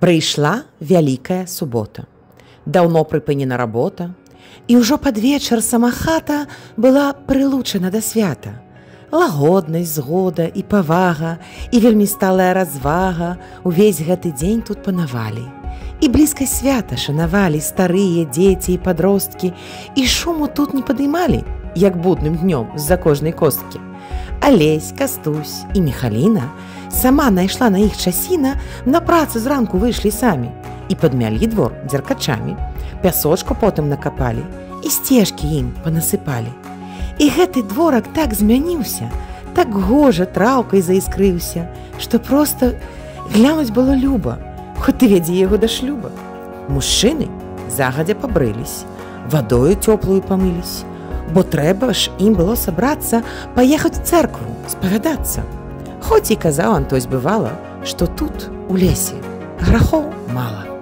Прыйшла вялікая субота. Даўно прыпынена работа, і ўжо пад вечар сама хата была прылучана да свята. Лагоднасць, згода і павага, і вельмі сталая развага увесь гэты дзень тут панавалі. І блізкасць свята шанавалі старыя, дзеці і падросткі, і шуму тут не падымалі, як будным днём з-за кожнай косткі. Алесь, Кастусь і Міхаліна сама найшла на іх часіна, на працу зранку выйшлі самі і падмялі двор дзеркачамі, пясочку потым накапалі і сцежкі ім панасыпалі. І гэты дворак так змяніўся, так гожа траўкай заіскрыўся, што проста глянуць было люба, хоць ты вядзі яго да шлюба. Мужчыны загадзя пабрылись, вадою цёплую памылись, бо трэба ж ім было сабрацца, паехаць у цэркву, спавядацца. Хоць і казаў Антось бывала, што тут, у лесе, грахоў мала.